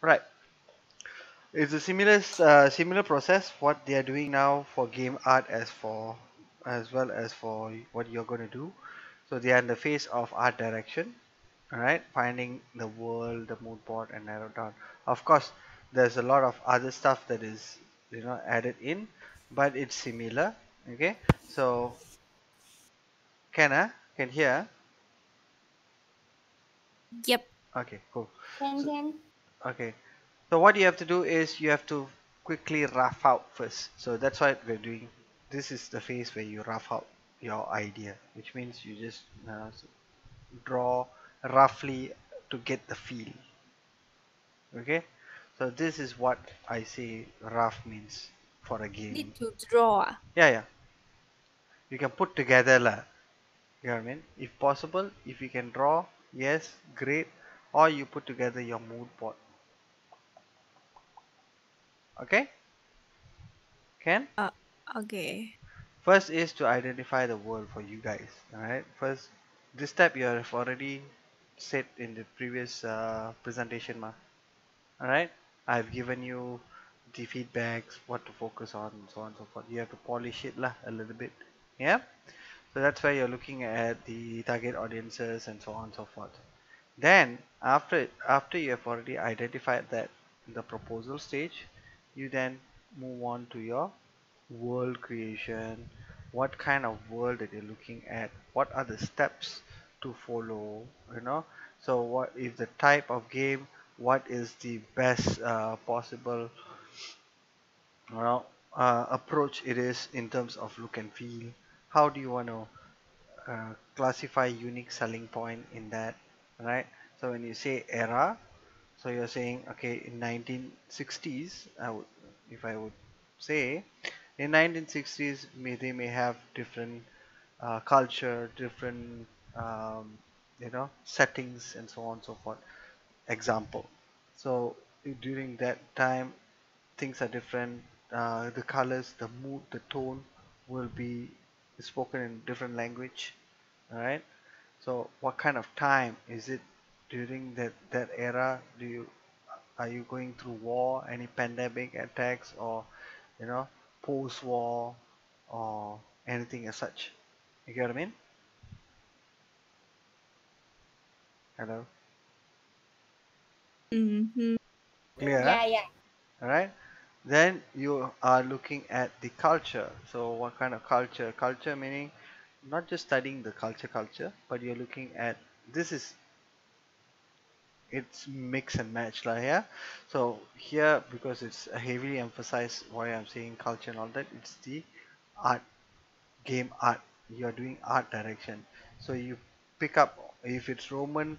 Right. It's a similar process what they are doing now for game art as well as for what you're going to do. So they are in the phase of art direction, all right, finding the world, the mood board, and narrow down. Of course, there's a lot of other stuff that is added in, but it's similar. Okay, so can hear? Yep. Okay, cool. So, Can. okay, so what you have to do is you have to quickly rough out first. So that's what we're doing. This is the phase where you rough out your idea, which means you just draw roughly to get the feel. Okay, so this is what I say rough means for a game. Need to draw. Yeah, yeah. You can put together lah. You know what I mean? If possible, if you can draw, yes, great. Or you put together your mood board. Okay, can? Uh, okay. First is to identify the world for you guys. Alright, first this step you have already said in the previous presentation. Alright, I've given you the feedbacks, what to focus on, and so on and so forth. You have to polish it lah a little bit. Yeah, so that's why you're looking at the target audiences and so on and so forth. Then after you have already identified that in the proposal stage, you then move on to your world creation. What kind of world that you're looking at? What are the steps to follow? So what if the type of game? What is the best possible approach it is in terms of look and feel? How do you want to classify unique selling point in that, right? So when you say era, so you're saying okay, in 1960s, if I would say, in 1960s, they may have different culture, different settings, and so on and so forth. Example. So during that time, things are different. The colors, the mood, the tone will be spoken in different language. All right. So what kind of time is it during that era? Are you going through war, any pandemic attacks, or post-war, or anything as such? You get what I mean? Hello, Mm-hmm. clear? Huh? Yeah. All right. Then you are looking at the culture. So what kind of culture? Culture meaning not just studying the culture, but you're looking at this is it's mix and match lah, yeah. So here, because it's heavily emphasized why I'm saying culture and all that, it's the art, game art. You're doing art direction, so you pick up if it's Roman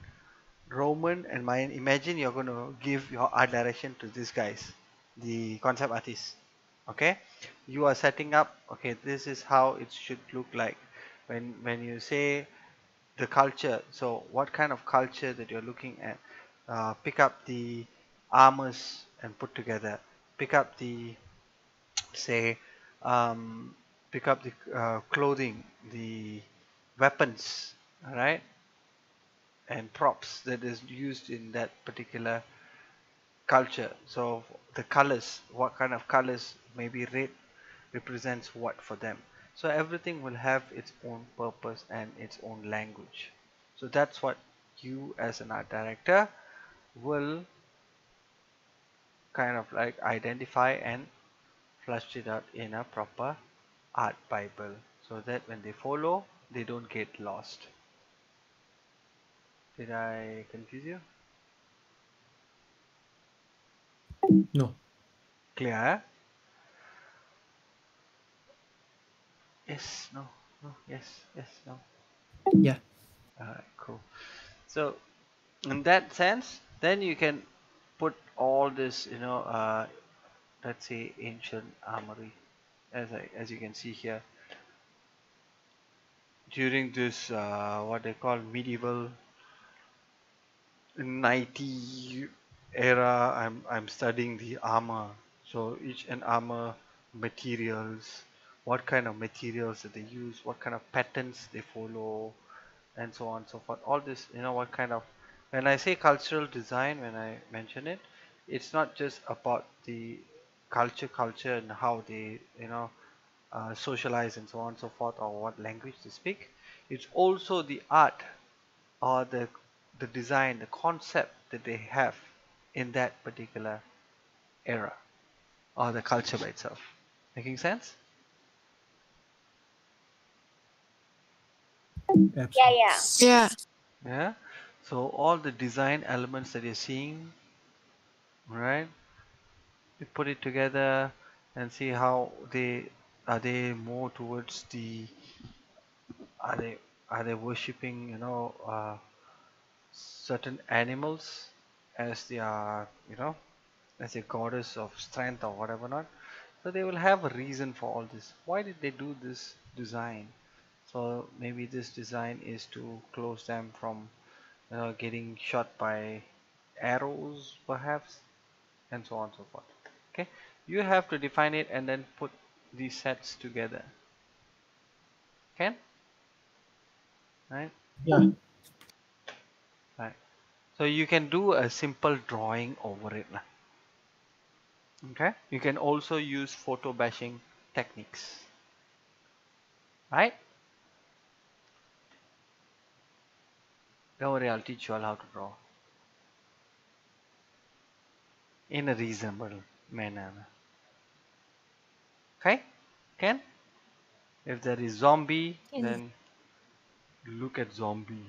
and Mayan. Imagine you're going to give your art direction to these guys, the concept artists. Okay, you are setting up, okay, this is how it should look like when you say the culture. So what kind of culture that you're looking at? Pick up the armors and put together. Pick up the say, pick up the clothing, the weapons, all right, and props that is used in that particular culture. So the colors, what kind of colors? Maybe red represents what for them. So everything will have its own purpose and its own language. So that's what you as an art director will kind of like identify and flush it out in a proper art bible, so that when they follow they don't get lost. Did I confuse you? No. Clear? Yes, no, no, yes, yes, no. Yeah. Alright, cool. So in that sense, then you can put all this, let's say ancient armory, as you can see here, during this what they call medieval 90 era. I'm studying the armor. So each and armor materials, what kind of materials that they use, what kind of patterns they follow, and so on and so forth. All this, what kind of, when I say cultural design, when I mention it, it's not just about the culture and how they socialize and so on and so forth, or what language they speak. It's also the art or the design, the concept that they have in that particular era or the culture by itself. Making sense? Absolutely. Yeah. Yeah. So all the design elements that you're seeing, right? You put it together and see how they more towards the are they are they worshipping certain animals as their as a goddess of strength or whatever not. So they will have a reason for all this. Why did they do this design? So maybe this design is to close them from getting shot by arrows perhaps, and so on and so forth. Okay, you have to define it and then put these sets together. Okay, right? Yeah. Right. So you can do a simple drawing over it. Okay, you can also use photo bashing techniques, right? Don't worry, I'll teach you all how to draw in a reasonable manner. Okay, Ken? If there is zombie, Can. then look at zombie.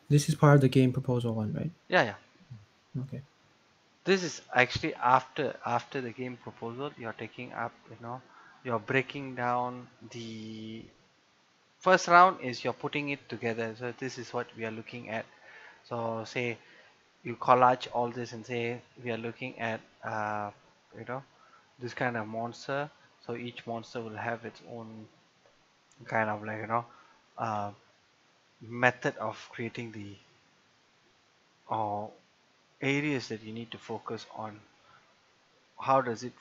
This is part of the game proposal one, right? Yeah, yeah. Okay. This is actually after the game proposal. You're taking up, you're breaking down the first round is you're putting it together. So this is what we are looking at. So say you collage all this and say we are looking at you know this kind of monster. So each monster will have its own kind of uh, method of creating the uh, areas that you need to focus on. How does it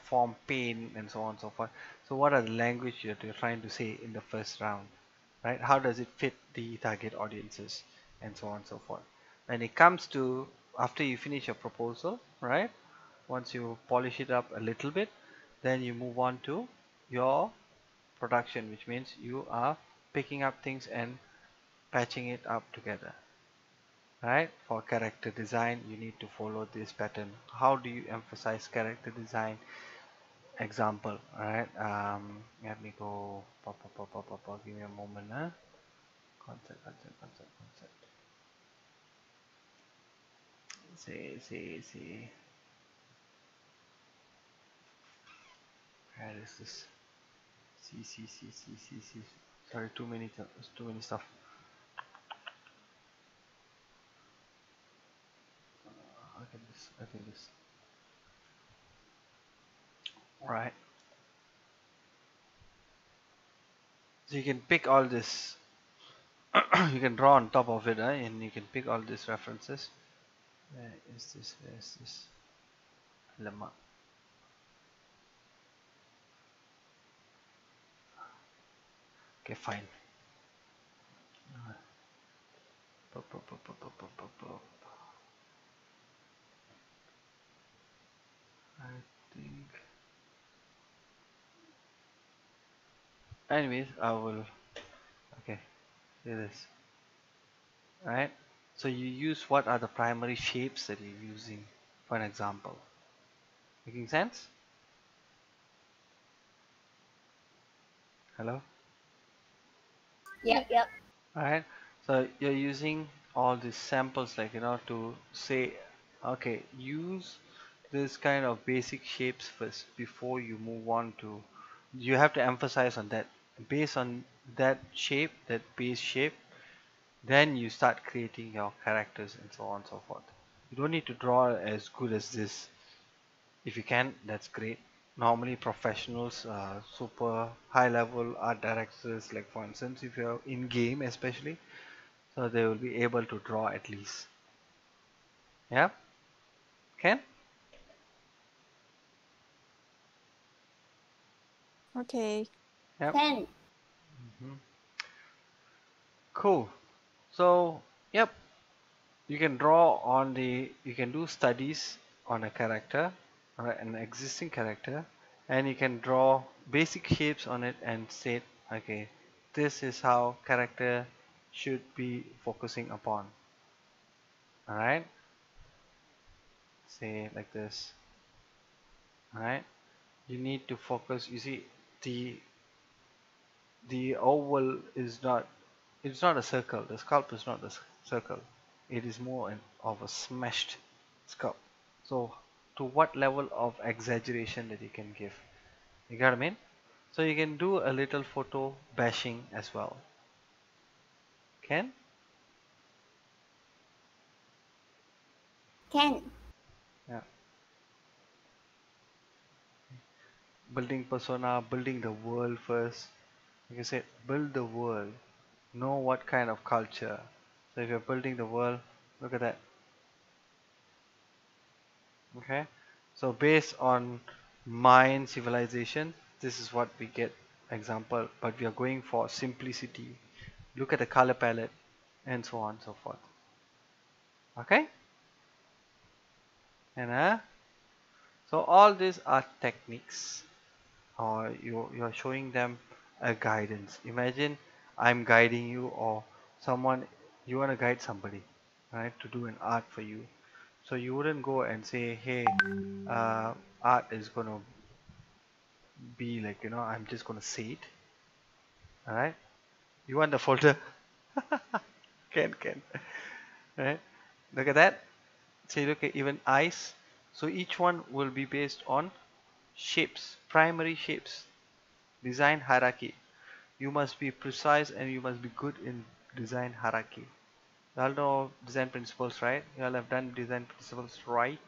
form pain and so on and so forth. So what are the language that you're trying to say in the first round, right? How does it fit the target audiences and so on and so forth. When it comes to after you finish your proposal, right, once you polish it up a little bit, then you move on to your production, which means you are picking up things and patching it up together, right? For character design you need to follow this pattern. How do you emphasize character design? Example, right? Let me go give me a moment. Concept. See. Where is this? See. Sorry, too many stuff. I think this. Right. So you can pick all this. You can draw on top of it, and you can pick all these references. Where is this? Where is this? Lemma. Okay, fine. I think. Anyways, I will. Okay, see this. Right. So you use what are the primary shapes that you're using, for an example. Making sense? Hello. Yep. Alright, so you're using all these samples to say, okay, use this kind of basic shapes first before you move on to, you have to emphasize on that. Based on that shape, that base shape, then you start creating your characters and so on and so forth. You don't need to draw as good as this. If you can, that's great. Normally professionals, super high level art directors, like for instance if you're in game especially, so they will be able to draw at least. Yeah, Ken? Okay. Yep. Mhm. Cool. So, yep. You can draw on you can do studies on a character, alright, an existing character, and you can draw basic shapes on it and say, okay, this is how character should be focusing upon. Alright, say like this. Alright, you need to focus. You see, the oval is not, it's not a circle. The sculpt is not a circle. It is more of a smashed sculpt. So to what level of exaggeration that you can give, you got what I mean? So you can do a little photo bashing as well. Can? Can. Yeah. Building persona, building the world first. Like I said, build the world. Know what kind of culture. So if you're building the world, look at that. Okay, so based on Mayan civilization, this is what we get example, but we are going for simplicity. Look at the color palette and so on and so forth. Okay, and so all these are techniques, or you're showing them a guidance. Imagine I'm guiding you, or someone, you want to guide somebody, right, to do an art for you. So you wouldn't go and say, hey, art is gonna be like, I'm just gonna say it. All right, you want the folder? Can, right? Look at that. See, look at even eyes. So each one will be based on shapes, primary shapes. Design hierarchy. You must be precise and you must be good in design hierarchy. You all know design principles, right? You all have done design principles, right?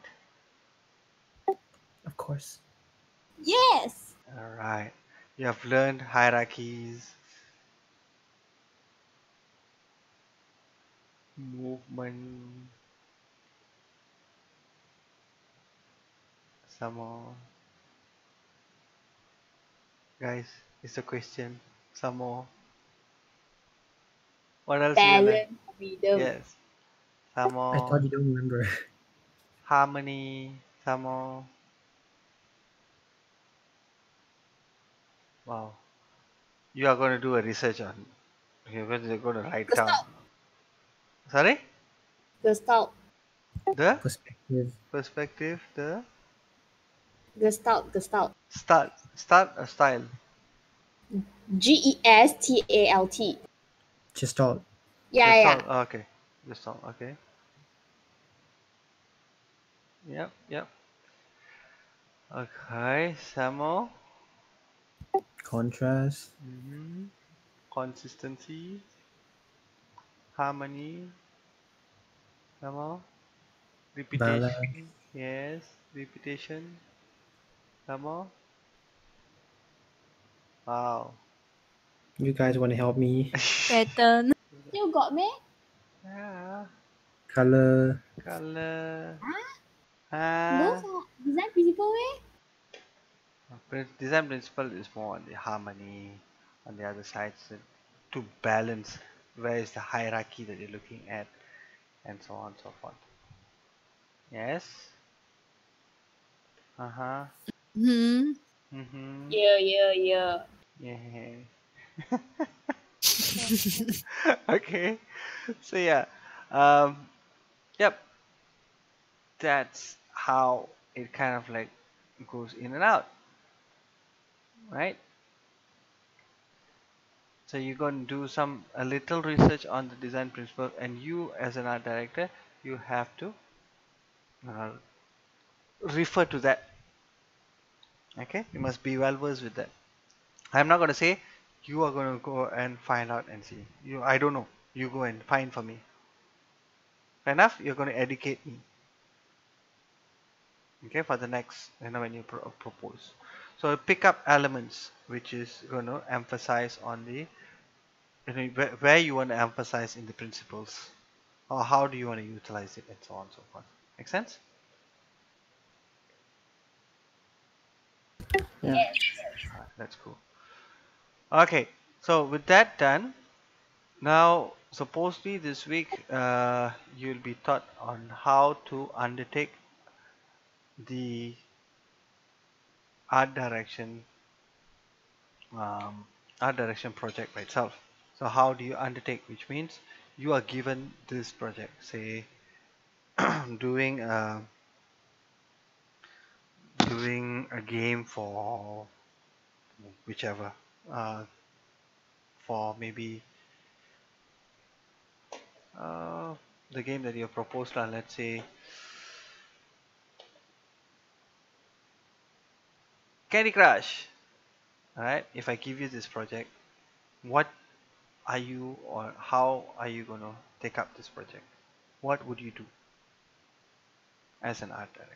Of course. Yes. All right. You have learned hierarchies, movement, some more. Guys, it's a question. Some more. What else do you learn? Balance, freedom. Yes. Some I more. thought you don't remember. Harmony. Some more. Wow. You are going to do a research on. You're going to write down. Gestalt. Sorry? Gestalt. The Perspective. perspective, the Gestalt. Gestalt. start a style. Gestalt. Gestalt. Yeah, Just yeah. all. Okay. Just all. Okay. Yep. Yep. Okay. Some more. Contrast. Consistency. Harmony. Some more. Balance. Repetition. Yes. Repetition. Some more. Wow. You guys want to help me? Pattern. You got me? Yeah. Color. Color. Those are design principle way. Design principle is more on the harmony, on the other side, so to balance where is the hierarchy that you're looking at, and so on and so forth. Yes. Uh-huh. Hmm. Mm-hmm. Yeah. Yeah. Okay. So yeah. Um, yep. That's how it kind of like goes in and out, right? So you're going to do a little research on the design principle, and you as an art director, you have to uh, refer to that. Okay, you must be well versed with that. I'm not going to say you are going to go and find out and see. I don't know. You go and find for me. Fair enough. You're going to educate me. Okay, for the next, when you propose. So pick up elements which is going to emphasize on the, where you want to emphasize in the principles, or how do you want to utilize it, and so on and so forth. Make sense? Yeah. Yes. Alright, that's cool. Okay, so with that done, Now, supposedly this week, you'll be taught on how to undertake the art direction, um, art direction project by itself. So, how do you undertake? Which means you are given this project, say, doing doing a game for whichever, uh, for maybe uh, the game that you have proposed, let's say Candy Crush. Alright, if I give you this project, what are you or how are you going to take up this project? What would you do as an art director?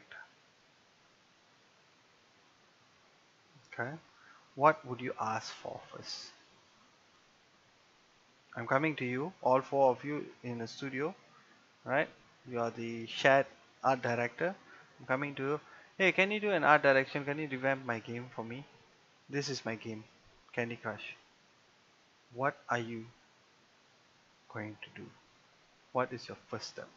Okay, what would you ask for first? I'm coming to you, all four of you in the studio, right? You are the shared art director. I'm coming to you. Hey, can you do an art direction? Can you revamp my game for me? This is my game, Candy Crush. What are you going to do? What is your first step?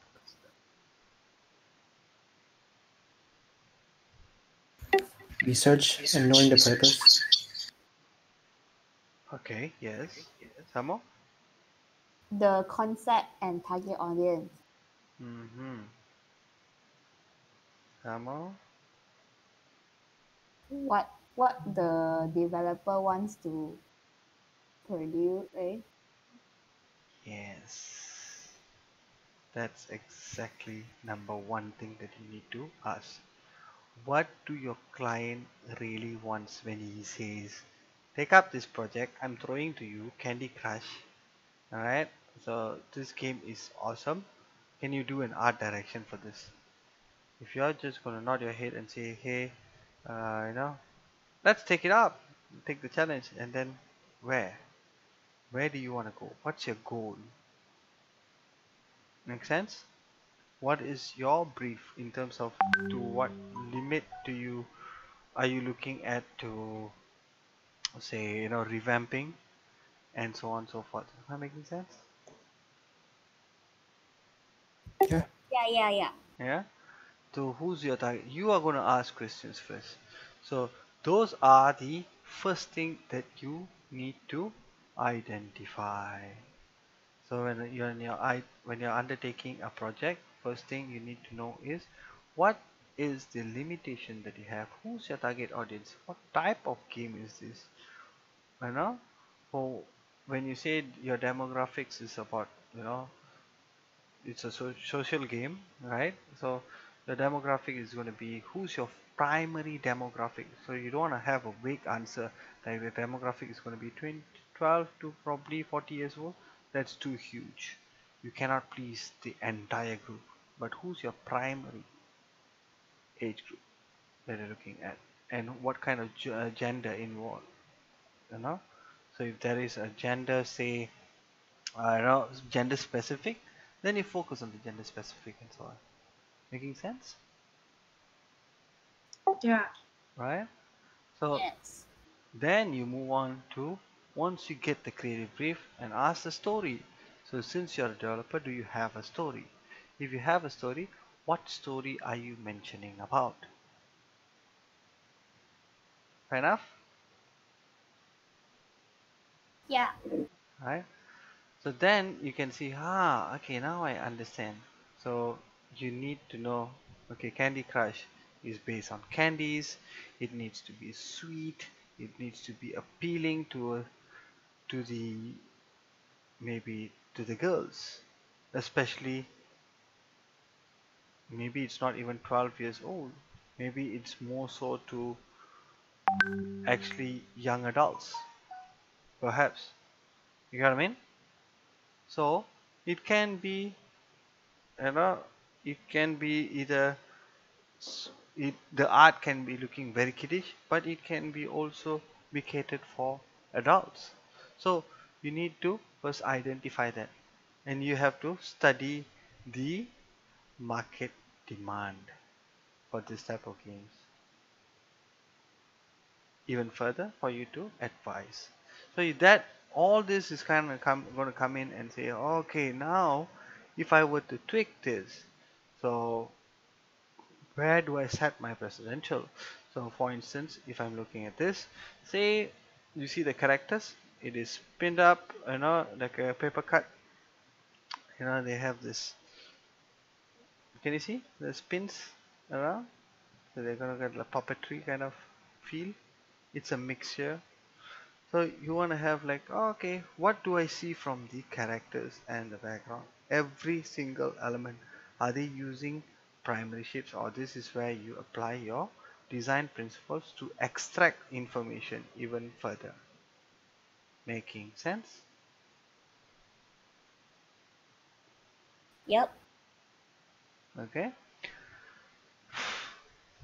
Research and knowing the purpose. Okay, yes. Some more? The concept and target audience. Mm-hmm. Some more? What the developer wants to produce, right? Yes. That's exactly number one thing that you need to ask. What do your client really wants when he says, take up this project, I'm throwing to you Candy Crush. Alright, so this game is awesome. Can you do an art direction for this? If you're just gonna nod your head and say, hey, let's take it up, take the challenge, and then where? Where do you want to go? What's your goal? Make sense? What is your brief in terms of to what limit do you are you looking at to say revamping and so on and so forth? Am I making sense? Yeah. Yeah. Yeah. So who's your target? You are going to ask questions first. So those are the first thing that you need to identify. So when you're undertaking a project, first thing you need to know is what is the limitation that you have? Who's your target audience? What type of game is this? You know, for when you say your demographics is about, it's a social game, right? So the demographic is going to be who's your primary demographic. So you don't want to have a vague answer like the demographic is going to be 12 to probably 40 years old. That's too huge. You cannot please the entire group. But who's your primary age group that you're looking at, and what kind of gender involved? You know, so if there is a gender, say, gender specific, then you focus on the gender specific and so on. Making sense? Yeah. Right? So Yes. then you move on to once you get the creative brief and ask the story. So since you're a developer, do you have a story? If you have a story, what story are you mentioning about? Fair enough? Yeah. Right? So then you can see, okay, now I understand. So you need to know, okay, Candy Crush is based on candies. It needs to be sweet. It needs to be appealing to the maybe to the girls, especially maybe it's not even 12 years old. Maybe it's more so to actually young adults, perhaps. You know what I mean? So it can be, you know, it can be either the art can be looking very kiddish, but it can be also be catered for adults. So you need to first identify that, and you have to study the market demand for this type of games even further for you to advise. So that all this is kind of going to come in and say, okay, now if I were to tweak this, so where do I set my presidential? So for instance, if I'm looking at this, say you see the characters, it is pinned up, like a paper cut. They have this. Can you see the spins around? So they're gonna get a puppetry kind of feel. It's a mixture. So you want to have like, okay, what do I see from the characters and the background? Every single element. Are they using primary shapes, or this is where you apply your design principles to extract information even further? Making sense? Yep. Okay.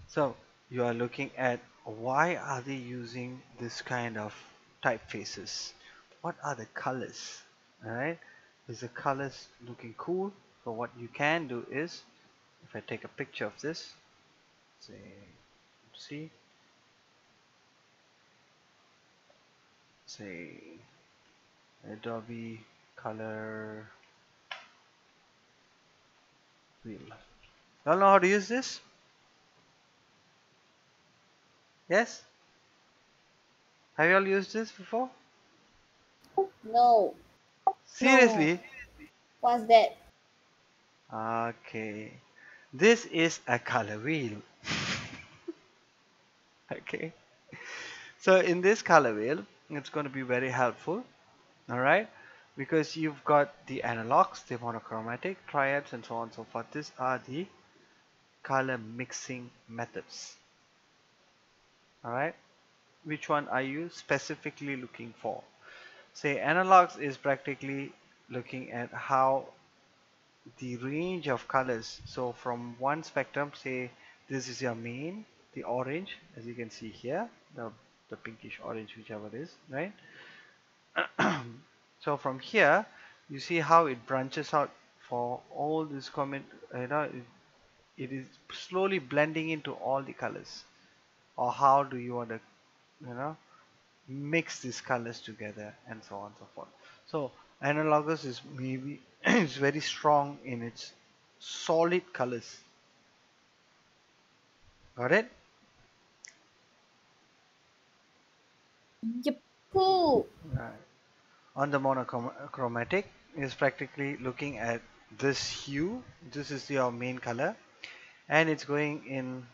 So you are looking at why are they using this kind of typefaces? What are the colors? Alright, is the colors looking cool? So what you can do is, if I take a picture of this, see, say Adobe Color Wheel. Y'all know how to use this? Yes? Have you all used this before? No. No. Seriously? What's that? Okay. This is a color wheel. Okay. So in this color wheel, it's going to be very helpful, all right? Because you've got the analogs, the monochromatic, triads, and so on and so forth. These are the color mixing methods, all right? Which one are you specifically looking for? Say analogs is practically looking at how the range of colors. So from one spectrum, say this is your main, the orange, as you can see here, the pinkish orange, whichever it is, right? So from here, you see how it branches out for all this comment. It is slowly blending into all the colors. Or how do you want to, you know, mix these colors together, and so on and so forth. So analogous is maybe is very strong in its solid colors. Got it? Yep. Cool. Right. On the monochromatic is practically looking at this hue. This is your main color, and it's going in.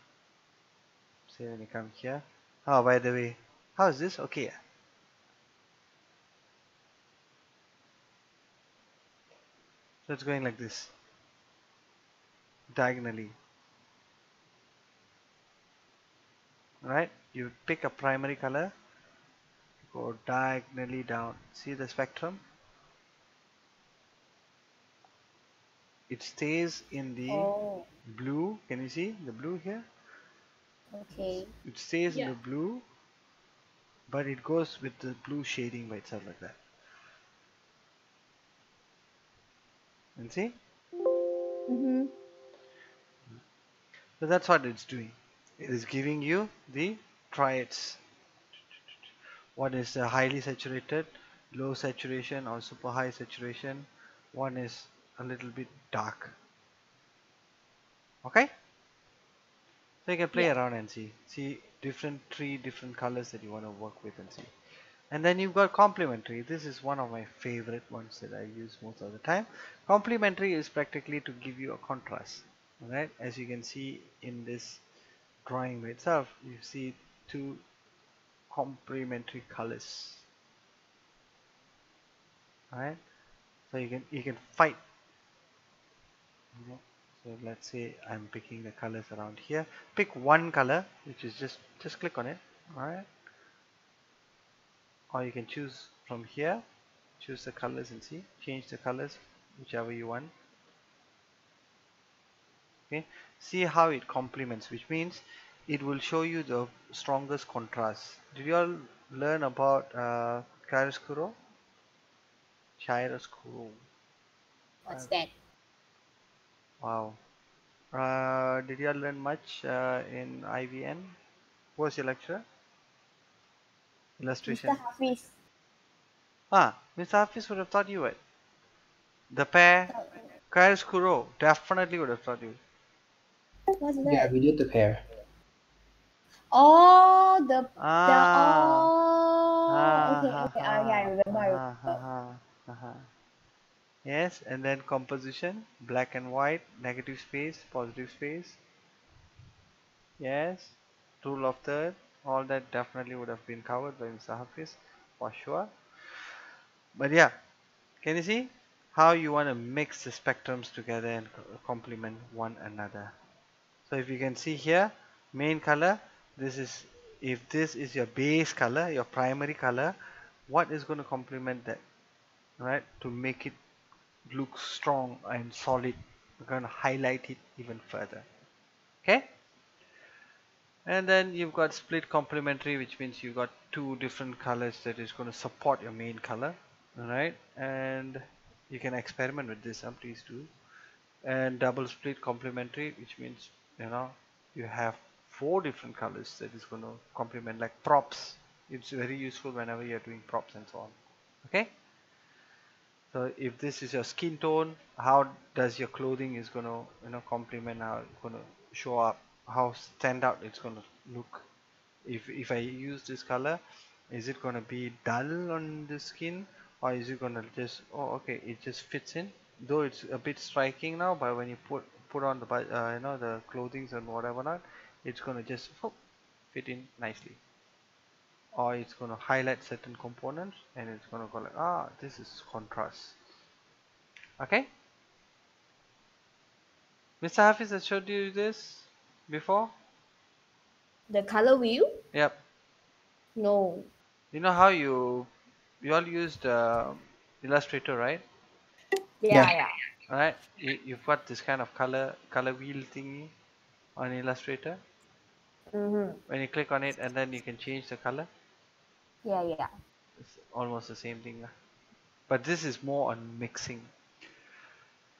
Say when you come here. Oh, by the way, how is this? Okay. So it's going like this, diagonally. Right? You pick a primary color, go diagonally down. See the spectrum? It stays in the Oh, blue. Can you see the blue here? okay. It stays in Yeah. the blue, but it goes with the blue shading by itself like that. And see? Mm-hmm. So that's what it's doing. It is giving you the triads. One is highly saturated, low saturation, or super high saturation. One is a little bit dark. Okay? So you can play Yeah. around and see three different colors that you want to work with and see. And then you've got complementary. This is one of my favorite ones that I use most of the time. Complementary is practically to give you a contrast. Alright, as you can see in this drawing by itself, you see two complementary colors. Alright, so you can fight. So let's say I'm picking the colors around here. Pick one color, which is just click on it. Alright, or you can choose from here, choose the colors and see, change the colors whichever you want. Okay, see how it complements, which means it will show you the strongest contrast. Did you all learn about chiaroscuro? Chiaroscuro. What's that? Wow. Did you all learn much in IVN? Who was your lecturer? Mr. Illustration. Hafiz. Mr. Hafiz would have thought you would. The pair, chiaroscuro, definitely would have thought you. What's Yeah, that? we did the pair. Oh, the Ah, oh. ah, Okay, ha, okay. Yeah, I ha, remember. ha, I ha, ha, ha, ha. Yes, and then composition, black and white, negative space, positive space. Yes, rule of third, all that definitely would have been covered by Mr. Hafiz for sure. But yeah, can you see how you want to mix the spectrums together and complement one another? So if you can see here, main color, this is, if this is your base color, your primary color, what is going to complement that, right? To make it look strong and solid, we're going to highlight it even further. Okay? And then you've got split complementary, which means you've got two different colors that is going to support your main color. Alright, and you can experiment with this, please do. And double split complementary, which means you have four different colors that is going to complement, like props. It's very useful whenever you're doing props and so on. Okay, so if this is your skin tone, how does your clothing is going to complement, how it's going to show up, how stand out it's going to look. If I use this color, is it going to be dull on the skin, or is it going to just, oh okay, it just fits in, though it's a bit striking now, but when you put on the the clothing and whatever not, it's going to just fit in nicely, or it's going to highlight certain components and it's going to go like, this is contrast. Okay, Mr. Hafiz has showed you this before. The color wheel? Yep. No. You know how you all used Illustrator, right? Yeah, Yeah. yeah. Alright, you've got this kind of color wheel thingy on Illustrator. Mm-hmm. When you click on it and then you can change the color. Yeah, yeah. It's almost the same thing lah. But this is more on mixing.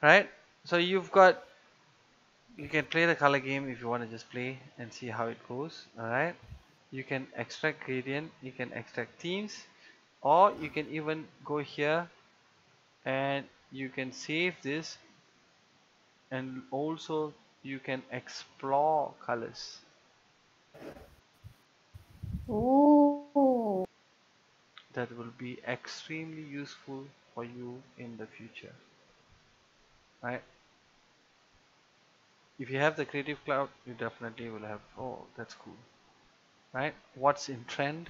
Right? So you can play the color game if you want to just play and see how it goes. Alright? You can extract gradient, you can extract themes, or you can even go here and you can save this, and also you can explore colors. Ooh. That will be extremely useful for you in the future, right? If you have the creative cloud, you definitely will have, oh that's cool, right? What's in trend,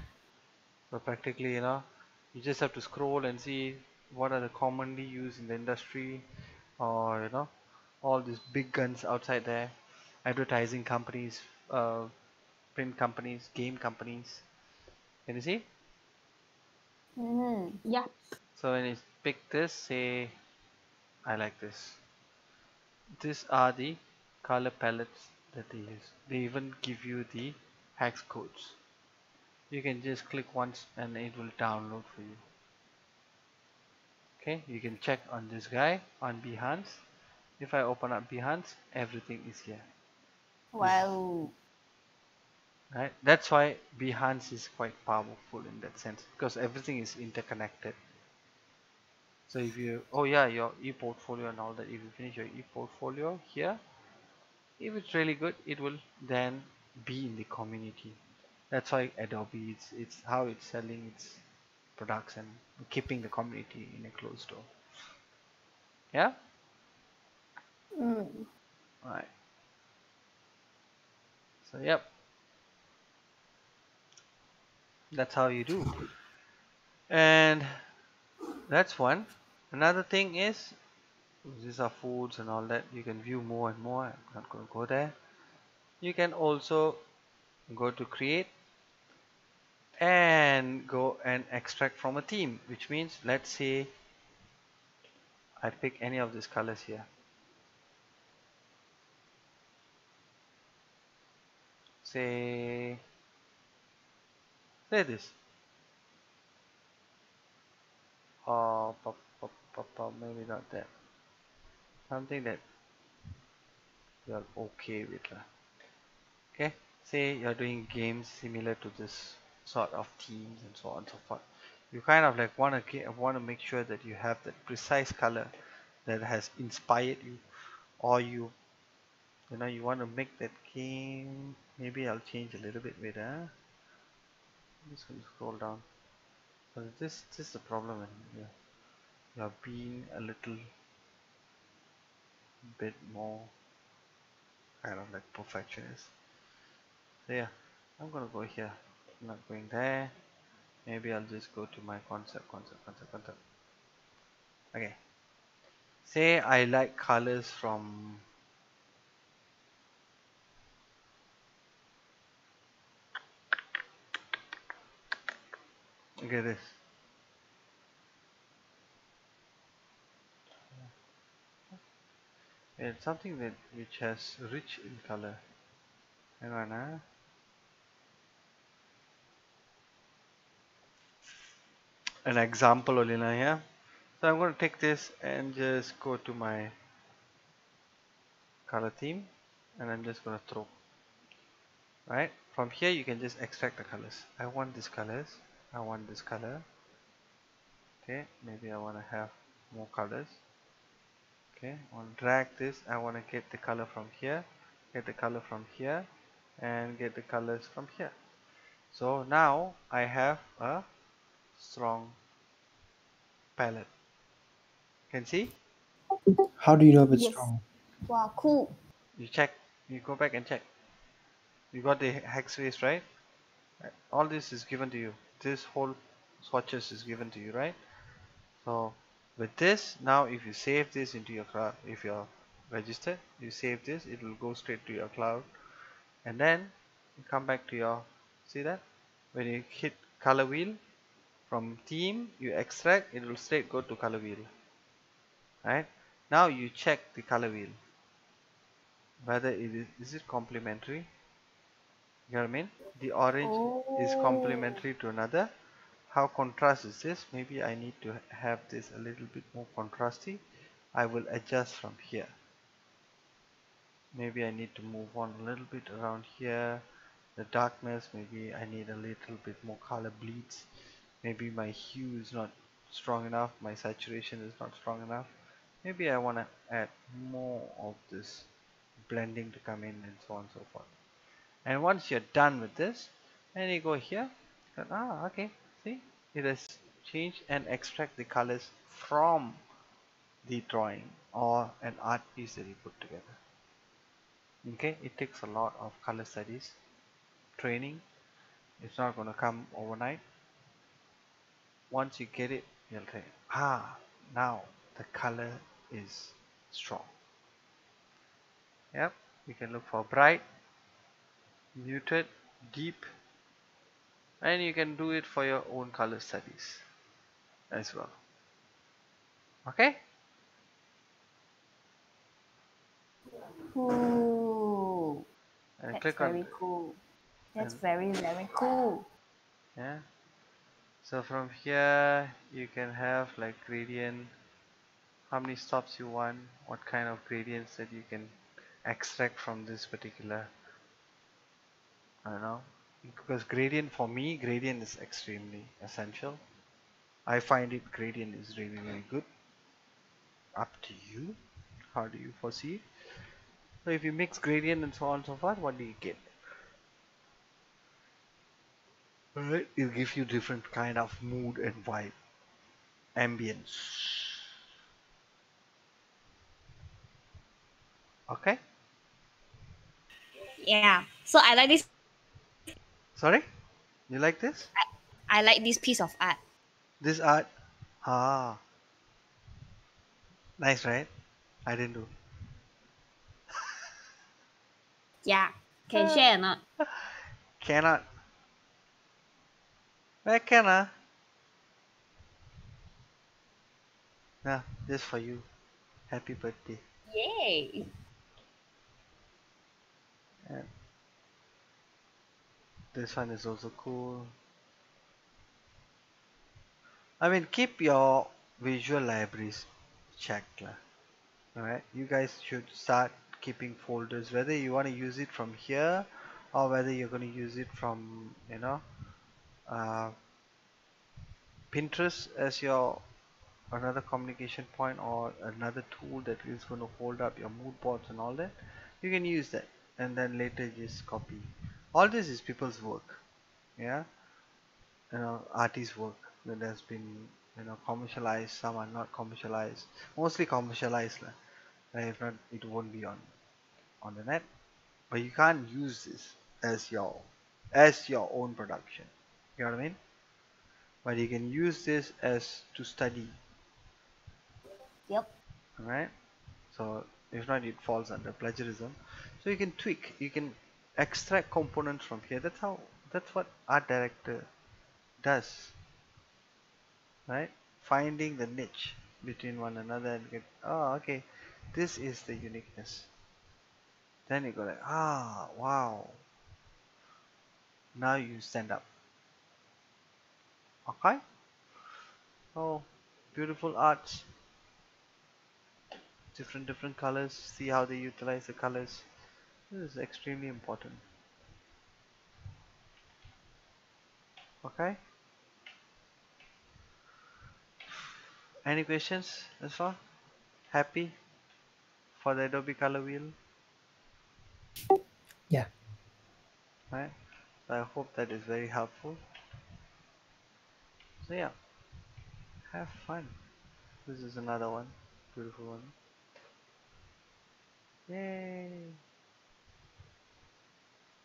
so practically you just have to scroll and see what are the commonly used in the industry, or all these big guns outside there, advertising companies, uh, print companies, game companies. Can you see? Mm-hmm. Yeah. So when you pick this, say I like this. These are the color palettes that they use. They even give you the hex codes. You can just click once and it will download for you. Okay, you can check on this guy on Behance. If I open up Behance, everything is here. Wow. Right? That's why Behance is quite powerful in that sense, because everything is interconnected. So if you, oh yeah, your e-portfolio and all that, if you finish your e-portfolio here, if it's really good, it will then be in the community. That's why Adobe, it's how it's selling its products and keeping the community in a closed door. Yeah. Mm. All right. So yep, that's how you do. And that's one. Another thing is, these are foods and all that. You can view more and more. I'm not going to go there. You can also go to create and go and extract from a theme, which means, let's say I pick any of these colors here. Say this. Maybe not that. Something that you're okay with. Okay, say you're doing games similar to this sort of themes and so on and so forth. You kind of like want to make sure that you have that precise color that has inspired you, or you want to make that game. Maybe I'll change a little bit. Wait, I'm just going to scroll down. So this is the problem, and you're being a little bit more kind of like perfectionist. So yeah, I'm gonna go here. I'm not going there. Maybe I'll just go to my concept. Okay. Say I like colors from, okay, this. It's something that which has rich in color. Hang on, an example only now here. So I'm going to take this and just go to my color theme, and I'm just going to throw. Right from here, you can just extract the colors. I want these colors. I want this color. Okay, maybe I want to have more colors. Okay, I want to drag this. I want to get the color from here, get the color from here, and get the colors from here. So now I have a strong palette. Can see? How do you know if it's Yes. strong? Wow, cool. You check. You go back and check. You got the hex race, right? All this is given to you. This whole swatches is given to you, right? So with this, now if you save this into your cloud, if you're registered, you save this, it will go straight to your cloud, and then you come back to your, see that? When you hit color wheel, from theme, you extract, it will straight go to color wheel. Right? Now you check the color wheel. Whether is it complementary? You know what I mean? The orange is Oh. complementary to another. How contrast is this? Maybe I need to have this a little bit more contrasty. I will adjust from here. Maybe I need to move on a little bit around here. The darkness, maybe I need a little bit more color bleeds. Maybe my hue is not strong enough, my saturation is not strong enough. Maybe I want to add more of this blending to come in, and so on and so forth. And once you're done with this, then you go here, okay, see, it has changed and extract the colors from the drawing or an art piece that you put together. Okay, it takes a lot of color studies training. It's not going to come overnight. Once you get it, you'll say, now the color is strong. Yep, you can look for bright, muted, deep, and you can do it for your own color studies as well. Okay, Cool. and That's click on, very cool. That's and very, very cool. yeah, so from here you can have like gradient, how many stops you want, what kind of gradients that you can extract from this particular, I don't know, because gradient, for me, gradient is extremely essential. I find it gradient is really really good. Up to you, how do you foresee? So if you mix gradient and so on and so forth, what do you get? Alright, it gives you different kind of mood and vibe, ambience. Okay, Yeah. So I like this. sorry, you like this? I like this piece of art. This art, ah, nice, right? I didn't do. Yeah. Can share or not? Cannot. Where can I? Yeah, just for you. Happy birthday. Yay. And this one is also cool. I mean, keep your visual libraries checked, lah. Alright, you guys should start keeping folders, whether you want to use it from here or whether you're going to use it from, uh, Pinterest as your another communication point or another tool that is going to hold up your mood boards and all that, you can use that and then later just copy. All this is people's work, yeah, artists' work that has been commercialized. Some are not commercialized, mostly commercialized lah. If not, it won't be on the net. But you can't use this as your own production. You know what I mean? But you can use this as to study, Yep. right? So if not, it falls under plagiarism. So you can tweak, you can extract components from here. That's what art director does, right? Finding the niche between one another and get, oh, okay, this is the uniqueness. Then you go like, wow, now you stand up. Okay? Oh, beautiful arts, different colors. See how they utilize the colors. This is extremely important. Okay? Any questions as far? Happy for the Adobe Color Wheel? Yeah. Right? So I hope that is very helpful. So yeah, have fun. This is another one. Beautiful one. Yay!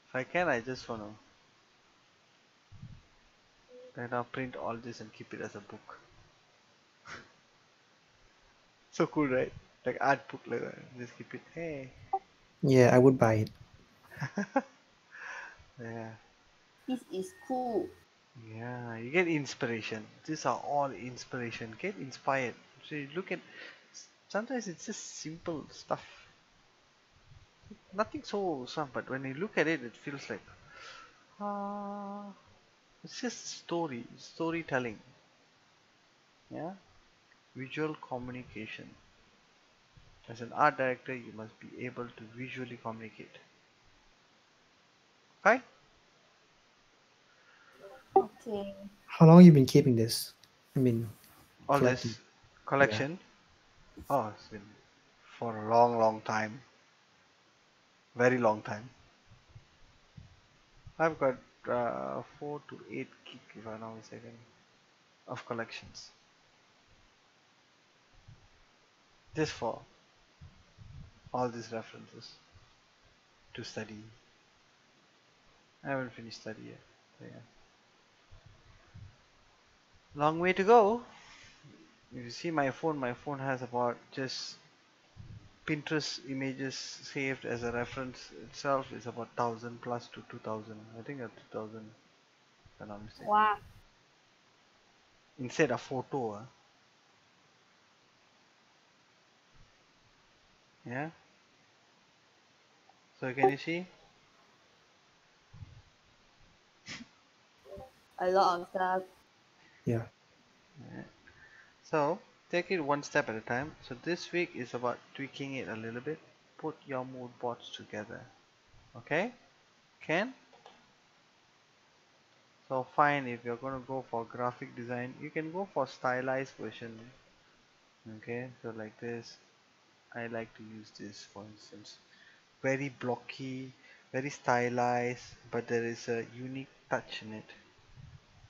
If I can, I just wanna print all this and keep it as a book. So cool, right? Like art book, like that. Just keep it. Hey. Yeah, I would buy it. Yeah. This is cool. Yeah, you get inspiration. These are all inspiration. Get inspired. So you look at, sometimes it's just simple stuff. Nothing so some, but when you look at it, it feels like, ah, it's just storytelling. Yeah, visual communication. As an art director, you must be able to visually communicate. Right? Okay. How long you been keeping this? I mean, All collecting. this Yeah. collection. Oh, it's been for a long time. Very long time. I've got 4 to 8 gig, if I'm not mistaken, of collections. Just for all these references to study. I haven't finished study yet. So yeah. Long way to go. If you see my phone has about just Pinterest images saved as a reference itself is about 1000 plus to 2000. I think at 2000, if I'm not mistaken. Wow. Instead of photo, yeah. So can you see? A lot of stuff. Yeah. Yeah. So take it one step at a time. So this week is about tweaking it a little bit. Put your mood boards together. Okay? Can? So fine, if you're going to go for graphic design, you can go for stylized version. Okay, so like this. I like to use this for instance. Very blocky, very stylized, but there is a unique touch in it.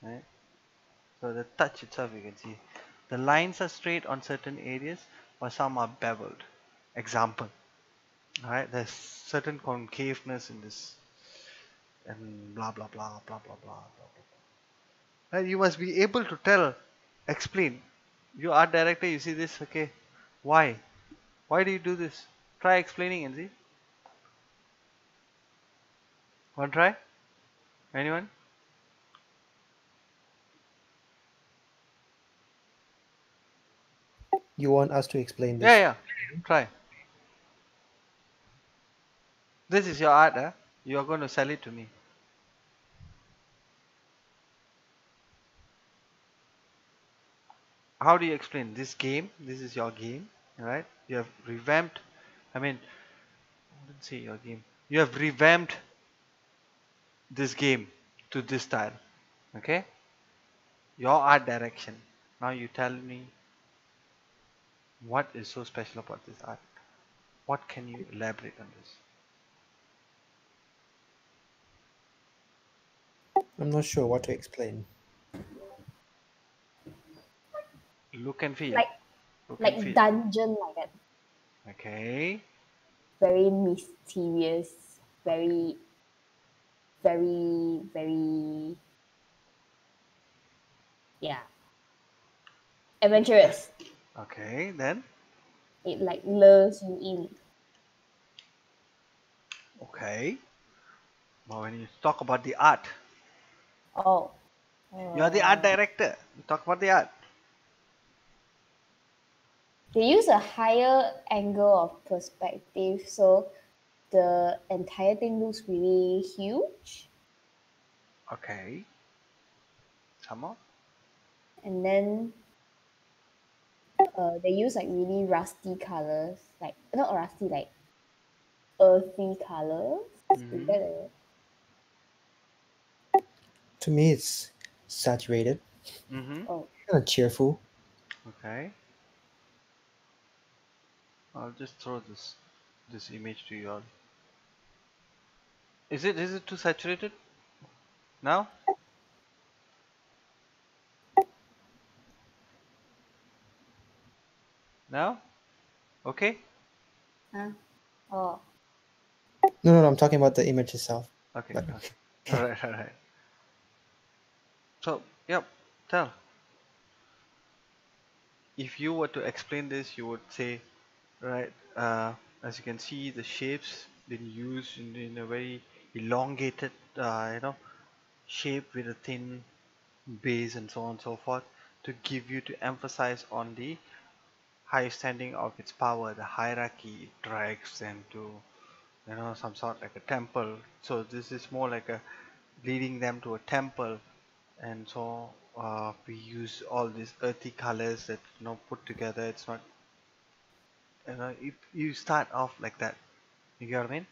Right? So the touch itself, you can see. The lines are straight on certain areas, but some are beveled. Example. Alright, there's certain concaveness in this and blah blah blah blah blah blah blah blah. Right, you must be able to tell, explain. You art director, you see this, okay? Why? Why do you do this? Try explaining and see. Want to try? Anyone? You want us to explain Yeah, this? yeah. Try. This is your art, huh? You are going to sell it to me. How do you explain this game? This is your game, right? You have revamped. I mean, let's say your game. You have revamped this game to this style, okay? Your art direction. Now you tell me what is so special about this art. What can you elaborate on this? I'm not sure what to explain. Look and feel. Like Look and like feel. dungeon like that. Okay. Very mysterious, very very yeah. Adventurous. Okay. Then. It like lures you in. Okay. But when you talk about the art, Oh. you are the art Uh, director. You talk about the art. they use a higher angle of perspective, so the entire thing looks really huge. Okay. Some more. And then they use like really rusty colors, like not rusty, like earthy colors. Is Mm-hmm. that a To me, it's saturated, Mm-hmm. oh kind of cheerful. Okay. I'll just throw this image to you all. Is it too saturated now? Now? Okay? huh? Oh No, I'm talking about the image itself. Okay, But okay. Alright, alright. So, yep, tell. If you were to explain this, you would say, right, as you can see, the shapes been used in a very elongated, shape with a thin base and so on and so forth to give you to emphasize on the high standing of its power, the hierarchy it drags them to, some sort like a temple. So this is more like a leading them to a temple, and so we use all these earthy colors that put together. It's not, you start off like that. You get what I mean?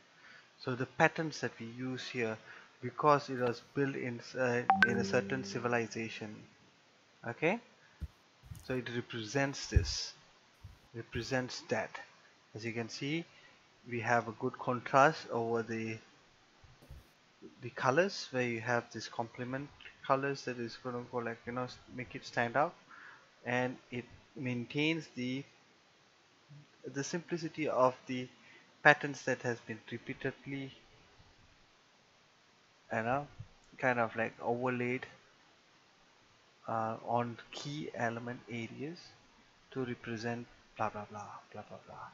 So the patterns that we use here, because it was built in a certain civilization. Okay, so it represents this, represents that. As you can see, we have a good contrast over the colors, where you have this complement colors that is going to go like, make it stand out, and it maintains the simplicity of the patterns that has been repeatedly, you know kind of like overlaid on key element areas to represent blah blah blah blah blah blah.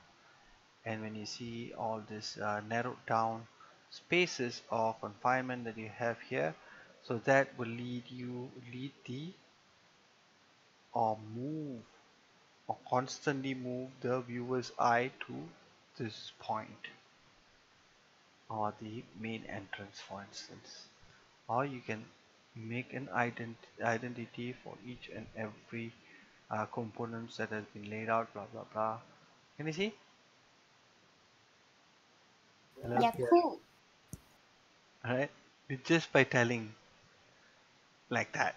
And when you see all this narrowed down spaces of confinement that you have here, so that will lead the or move or constantly move the viewer's eye to this point, or the main entrance, for instance. Or you can make an identity for each and every components that has been laid out, blah blah blah. Can you see? Hello? yeah, yeah, cool. Alright? It's just by telling like that.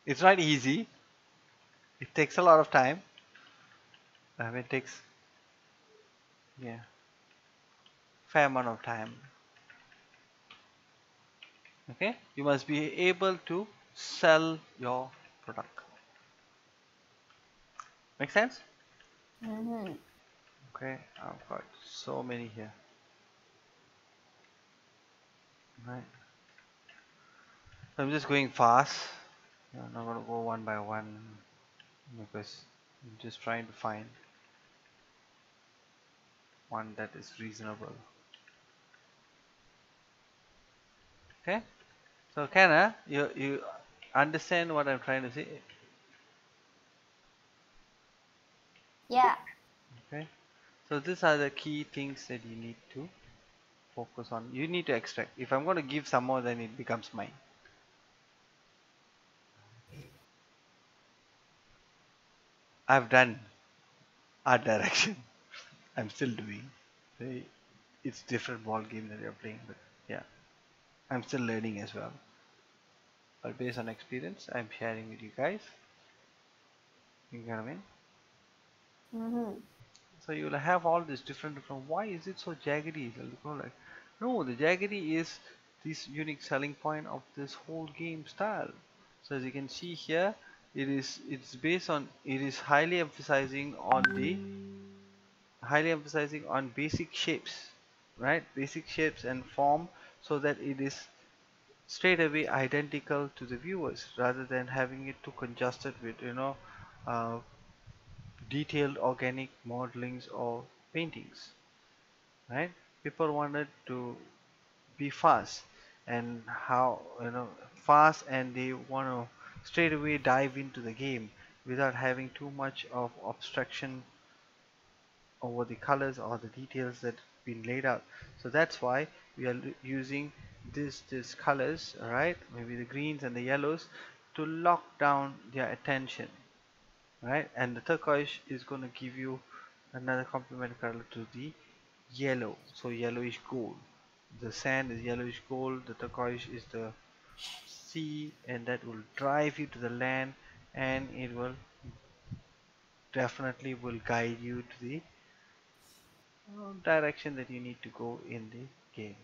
It's not easy. It takes a lot of time. It takes, yeah, fair amount of time. Okay? You must be able to sell your product. Make sense? Mm-hmm. Okay, I've got so many here. Right. So I'm just going fast. I'm not gonna go one by one because I'm just trying to find one that is reasonable. Okay? So Kenna, you understand what I'm trying to say? Yeah. Okay? So these are the key things that you need to focus on. You need to extract. If I'm going to give some more, then it becomes mine. I've done art direction. I'm still doing. Eh, It's different ball game that you're playing, but yeah, I'm still learning as well. but based on experience I'm sharing with you guys. You get what I mean? Mm-hmm. So you will have all this different. Why is it so jaggedy? Like, no, the jaggedy is this unique selling point of this whole game style. So as you can see here, it's based on, it is highly emphasizing on basic shapes, right? Basic shapes and form, so that it is straight away identical to the viewers, rather than having it too congested with uh, detailed organic modelings or paintings, right? People wanted to be fast, and how fast, and they want to straight away dive into the game without having too much of abstraction over the colors or the details that been laid out. So that's why we are using this colors, right? Maybe the greens and the yellows, to lock down their attention, right? And the turquoise is going to give you another complement color to the yellow, so yellowish gold. The sand is yellowish gold, the turquoise is the sea, and that will drive you to the land, and it will definitely will guide you to the direction that you need to go in the game.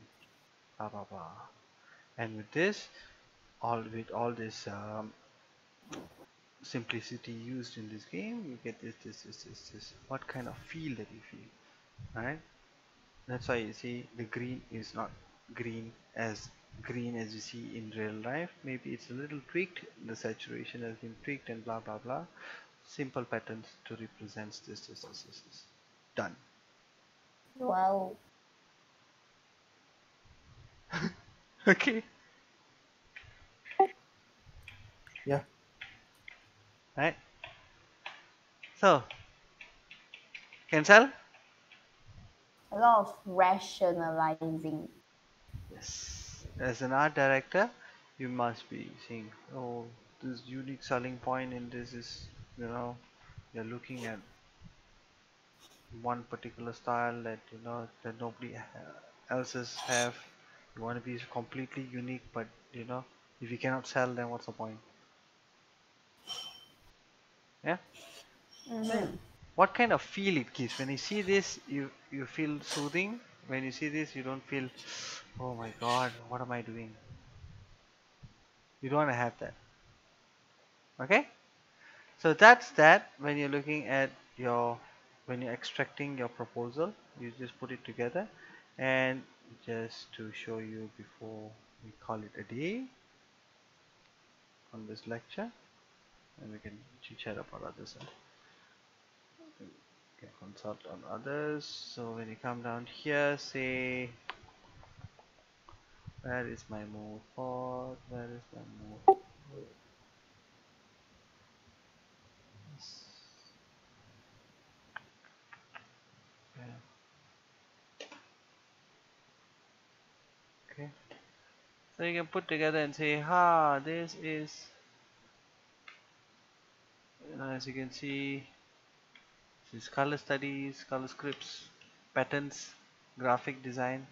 Blah, blah, blah. And with this, all this simplicity used in this game, you get this. What kind of feel that you feel, right? That's why you see the green is not green as you see in real life. Maybe it's a little tweaked, the saturation has been tweaked, and blah blah blah. Simple patterns to represent this. Done. Wow. Okay. Yeah. Right. So, cancel. A lot of rationalizing. Yes. As an art director, you must be saying, oh, this unique selling point in this is, you're looking at one particular style that that nobody else's have. You want to be completely unique, but if you cannot sell, then what's the point? Yeah. So Mm-hmm. what kind of feel it gives when you see this? You feel soothing. When you see this, you don't feel, oh my god, what am I doing? You don't want to have that. Okay. So that's that. When you're looking at when you're extracting your proposal, you just put it together. And just to show you before we call it a day on this lecture, and we can chit chat about others, and we can consult on others. So when you come down here, say, where is my move for? Where is my move? Yes. Yeah. Okay. So you can put together and say, this is, as you can see, this is color studies, color scripts, patterns, graphic design,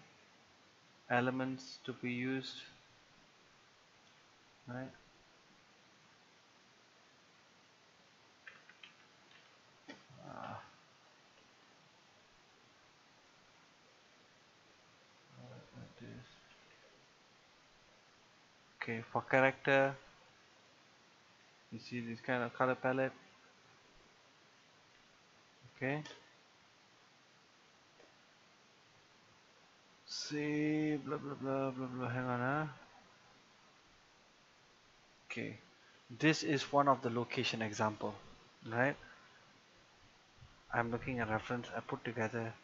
elements to be used, right? Uh, what is- okay, for character, you see this kind of color palette. Okay, say blah blah blah blah blah. Hang on, huh? Okay, this is one of the location example, right? I'm looking at reference. I put together.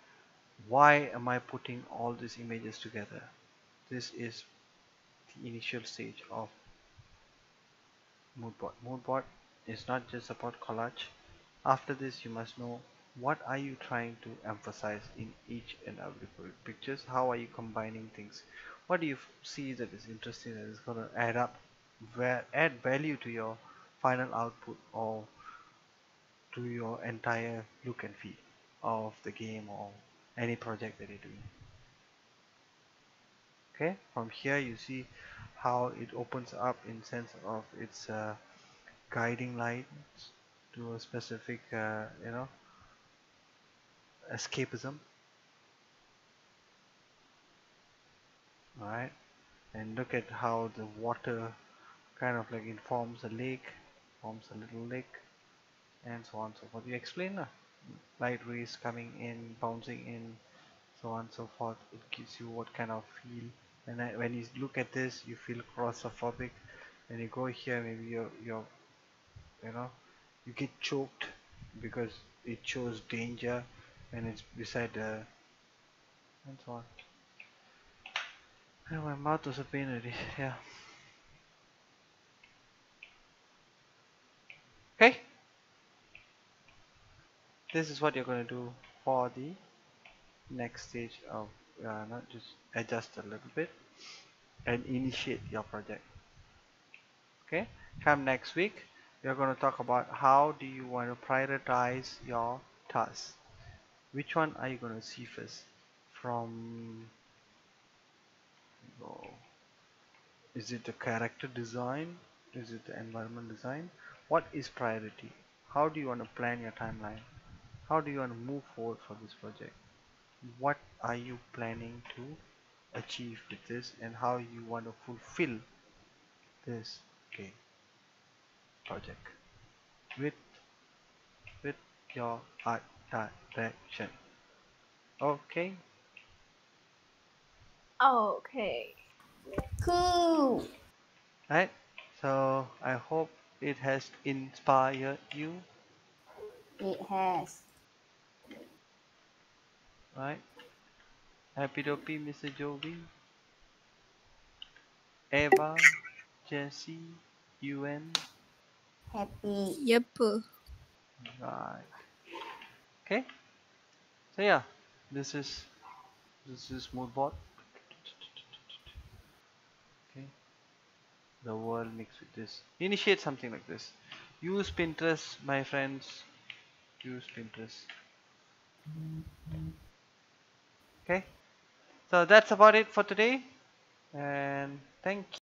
Why am I putting all these images together? This is the initial stage of mood board. Mood board is not just about collage. After this, you must know what are you trying to emphasize in each and every pictures. How are you combining things? What do you see that is interesting, that is going to add up, add value to your final output, or to your entire look and feel of the game or any project that you're doing. Okay, from here you see how it opens up in sense of its guiding lights to a specific escapism. All right, and look at how the water kind of like informs a lake, forms a little lake, and so on and so forth. You explain light rays coming in, bouncing in, so on and so forth. It gives you what kind of feel. And when you look at this, you feel claustrophobic. When you go here, maybe you're you know you get choked because it shows danger when it's beside the and so on. Yeah, my mouth was a pain already. Yeah. Okay. This is what you're going to do for the next stage of not just adjust a little bit and initiate your project. Okay, come next week we're going to talk about how do you want to prioritize your tasks. Which one are you going to see first? From oh, is it the character design? Is it the environment design? What is priority? How do you want to plan your timeline? How do you want to move forward for this project? What are you planning to achieve with this, and how you want to fulfill this okay project with with your art direction. Okay, Okay. Cool. right? So I hope it has inspired you, It has. right? Happy dopey, Mr. Jovi, Eva, Jesse, UN, Happy. Yep. right? Okay. So yeah, this is moodboard. Okay, the world mixed with this. Initiate something like this. Use Pinterest, my friends. Use Pinterest. Okay. So that's about it for today. And thank